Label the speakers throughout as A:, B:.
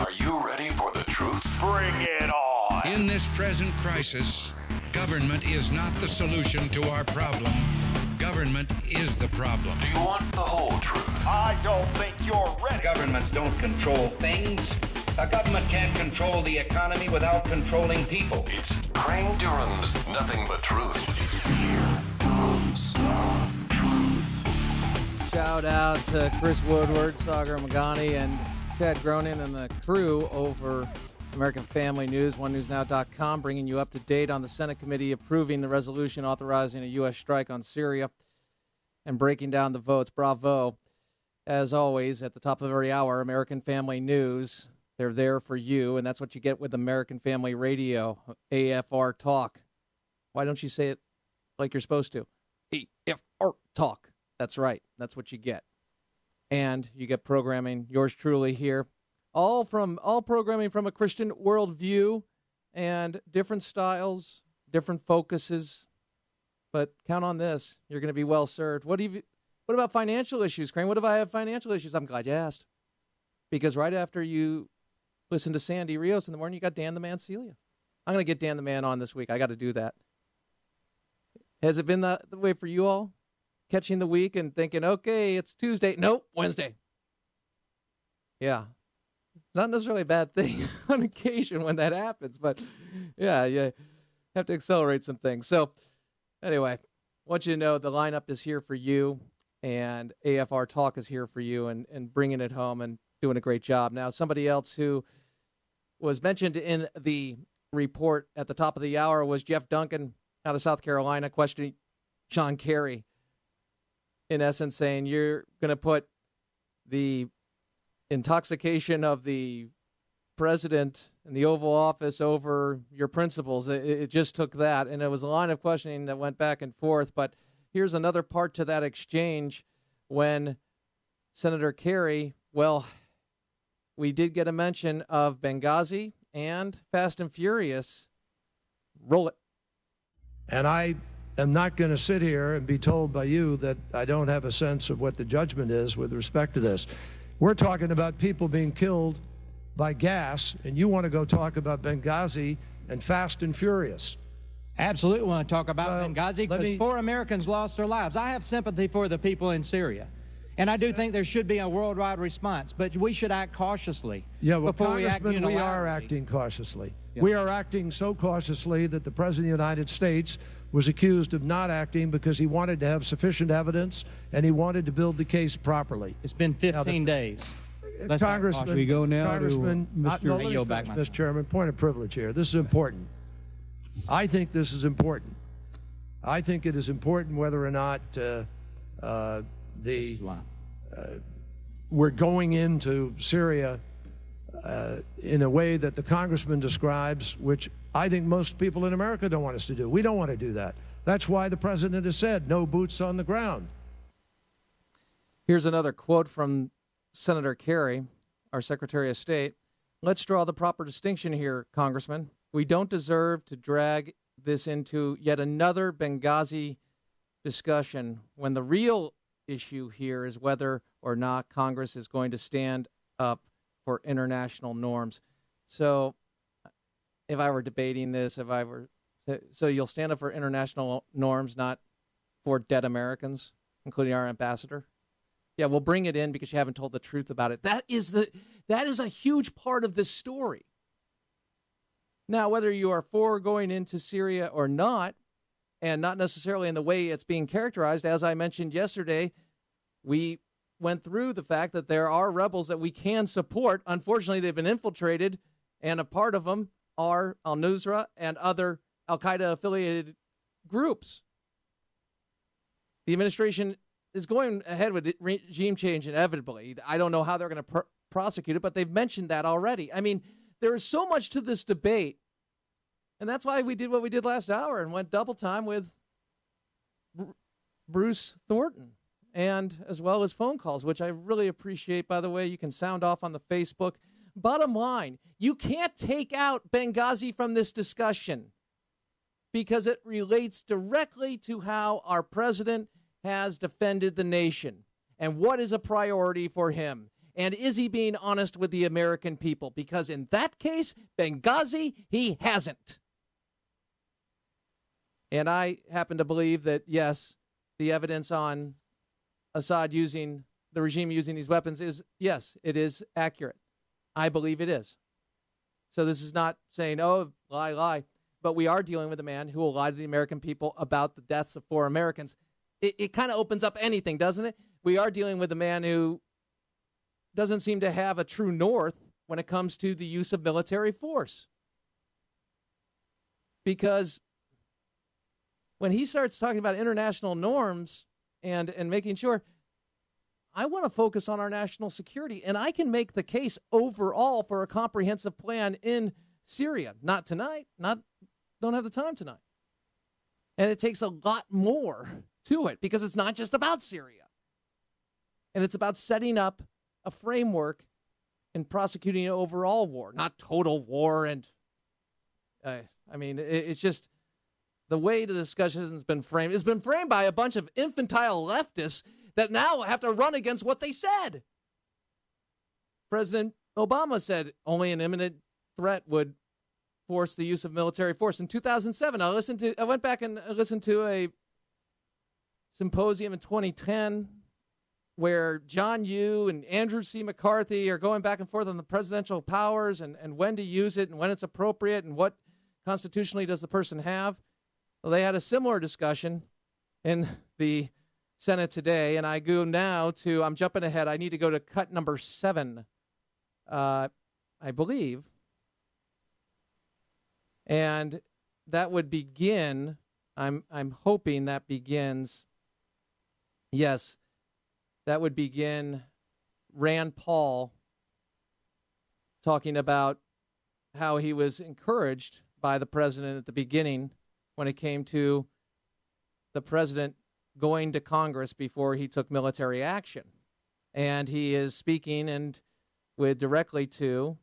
A: Are you ready for the truth? Bring it on.
B: In this present crisis, government is not the solution to our problem. Government is the problem.
A: Do you want the whole truth?
C: I don't think you're ready.
D: Governments don't control things. A government can't control the economy without controlling people.
A: It's Crane Durham's Nothing But Truth. Here comes the truth.
E: Shout out to Chris Woodward, Sagar Magani, and Chad Gronin and the crew over American Family News, onenewsnow.com, bringing you up to date on the Senate committee approving the resolution authorizing a U.S. strike on Syria and breaking down the votes. Bravo. As always, at the top of every hour, American Family News. They're there for you, and that's what you get with American Family Radio, AFR Talk. Why don't you say it like you're supposed to? AFR Talk. That's right. That's what you get. And you get programming, yours truly here. All programming from a Christian worldview and different styles, different focuses. But count on this. You're going to be well served. What about financial issues, Crane? What if I have financial issues? I'm glad you asked. Because right after you listen to Sandy Rios in the morning, you got Dan the Man Celia. I'm going to get Dan the Man on this week. I got to do that. Has it been the way for you all? Catching the week and thinking, okay, it's Tuesday. Nope, Wednesday. Yeah. Not necessarily a bad thing on occasion when that happens, but yeah, you have to accelerate some things. So anyway, I want you to know the lineup is here for you, and AFR Talk is here for you and bringing it home and doing a great job. Now, somebody else who was mentioned in the report at the top of the hour was Jeff Duncan out of South Carolina questioning John Kerry, in essence saying you're going to put the intoxication of the president in the Oval Office over your principles. It just took that, and it was a line of questioning that went back and forth. But here's another part to that exchange when Senator Kerry, well, we did get a mention of Benghazi and Fast and Furious. Roll it.
F: And I am not going to sit here and be told by you that I don't have a sense of what the judgment is with respect to this. We're talking about people being killed by gas, and you want to go talk about Benghazi and Fast and Furious.
G: Absolutely want to talk about Benghazi because 4 Americans lost their lives. I have sympathy for the people in Syria. And I do think there should be a worldwide response, but we should act cautiously.
F: Yeah, well,
G: before we act unilaterally.
F: We are acting cautiously.
G: Yeah.
F: We are acting so cautiously that the President of the United States was accused of not acting because he wanted to have sufficient evidence and he wanted to build the case properly.
G: It's been 15 days.
F: Congressman,
H: we go now
F: Congressman,
H: to Mr.
F: Mr. Chairman, point of privilege here. This is important. I think this is important. I think it is important whether or not we're going into Syria in a way that the congressman describes, which I think most people in America don't want us to do. We don't want to do that. That's why the president has said no boots on the ground.
E: Here's another quote from Senator Kerry, our Secretary of State. Let's draw the proper distinction here, Congressman. We don't deserve to drag this into yet another Benghazi discussion when the real issue here is whether or not Congress is going to stand up for international norms. So if I were debating this, so you'll stand up for international norms, not for dead Americans, including our ambassador? Yeah, we'll bring it in because you haven't told the truth about it. That is a huge part of this story. Now, whether you are for going into Syria or not, and not necessarily in the way it's being characterized, as I mentioned yesterday, we went through the fact that there are rebels that we can support. Unfortunately, they've been infiltrated, and a part of them are al-Nusra and other al-Qaeda-affiliated groups. The administration is going ahead with regime change inevitably. I don't know how they're going to prosecute it, but they've mentioned that already. I mean, there is so much to this debate, and that's why we did what we did last hour and went double time with Bruce Thornton, and as well as phone calls, which I really appreciate, by the way. You can sound off on the Facebook. Bottom line, you can't take out Benghazi from this discussion because it relates directly to how our president has defended the nation and what is a priority for him. And is he being honest with the American people? Because in that case, Benghazi, he hasn't. And I happen to believe that, yes, the evidence on Assad using, the regime using these weapons is, yes, it is accurate. I believe it is. So this is not saying, oh, lie. But we are dealing with a man who will lie to the American people about the deaths of 4 Americans. It kind of opens up anything, doesn't it? We are dealing with a man who doesn't seem to have a true north when it comes to the use of military force. Because when he starts talking about international norms and making sure, I want to focus on our national security, and I can make the case overall for a comprehensive plan in Syria. Not tonight. Don't have the time tonight. And it takes a lot more to it because it's not just about Syria. And it's about setting up a framework and prosecuting an overall war, not total war. And it's just the way the discussion has been framed. It's been framed by a bunch of infantile leftists that now have to run against what they said. President Obama said only an imminent threat would force the use of military force. In 2007, I went back and listened to a symposium in 2010 where John Yoo and Andrew C. McCarthy are going back and forth on the presidential powers and when to use it and when it's appropriate and what constitutionally does the person have. Well, they had a similar discussion in the Senate today, and I go now to, I'm jumping ahead, I need to go to cut number 7, I believe. And that would begin, I'm hoping that begins, yes, that would begin Rand Paul talking about how he was encouraged by the president at the beginning when it came to the president going to Congress before he took military action. And he is speaking directly to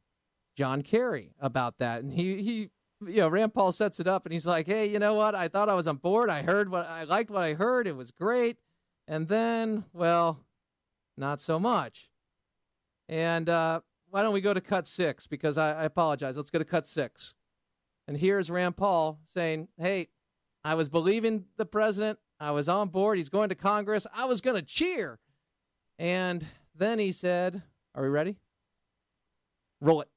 E: John Kerry about that. And he Rand Paul sets it up and he's like, hey, you know what? I thought I was on board. I liked what I heard. It was great. And then, well, not so much. And why don't we go to cut 6? Because I apologize. Let's go to cut 6. And here's Rand Paul saying, hey, I was believing the president. I was on board. He's going to Congress. I was going to cheer. And then he said, are we ready? Roll it.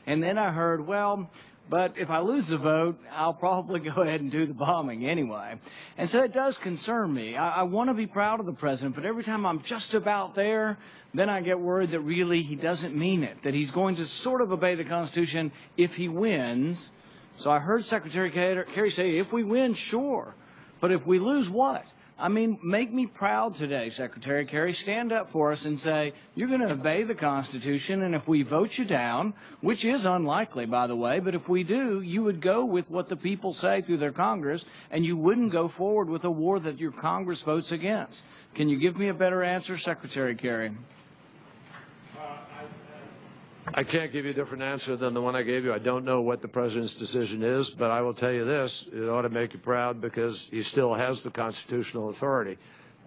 H: And then I heard, well, but if I lose the vote, I'll probably go ahead and do the bombing anyway. And so it does concern me. I want to be proud of the president, but every time I'm just about there, then I get worried that really he doesn't mean it, that he's going to sort of obey the Constitution if he wins. So I heard Secretary Kerry say, if we win, sure. But if we lose, what? I mean, make me proud today, Secretary Kerry. Stand up for us and say, you're going to obey the Constitution, and if we vote you down, which is unlikely, by the way, but if we do, you would go with what the people say through their Congress, and you wouldn't go forward with a war that your Congress votes against. Can you give me a better answer, Secretary Kerry?
F: I can't give you a different answer than the one I gave you. I don't know what the president's decision is, but I will tell you this. It ought to make you proud because he still has the constitutional authority,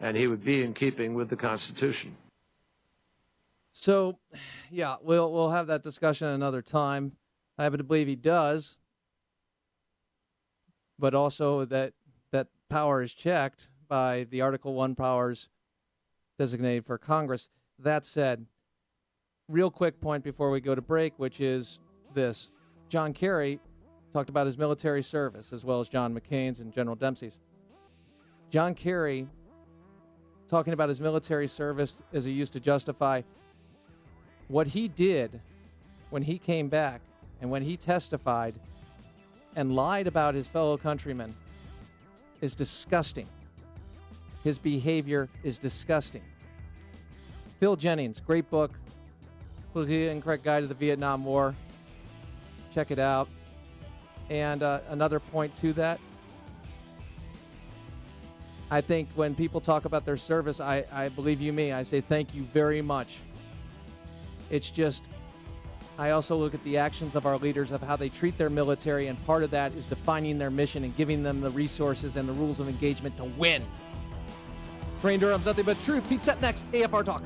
F: and he would be in keeping with the Constitution.
E: So, yeah, we'll have that discussion another time. I happen to believe he does, but also that power is checked by the Article 1 powers designated for Congress. That said, real quick point before we go to break, which is this. John Kerry talked about his military service, as well as John McCain's and General Dempsey's. John Kerry talking about his military service as he used to justify what he did when he came back and when he testified and lied about his fellow countrymen is disgusting. His behavior is disgusting. Phil Jennings, great book, Politically Incorrect Guide to the Vietnam War. Check it out. And another point to that, I think when people talk about their service, I believe you me, I say thank you very much. It's just, I also look at the actions of our leaders of how they treat their military, and part of that is defining their mission and giving them the resources and the rules of engagement to win. Brain Durham's Nothing But Truth. Pete Set next, AFR Talk.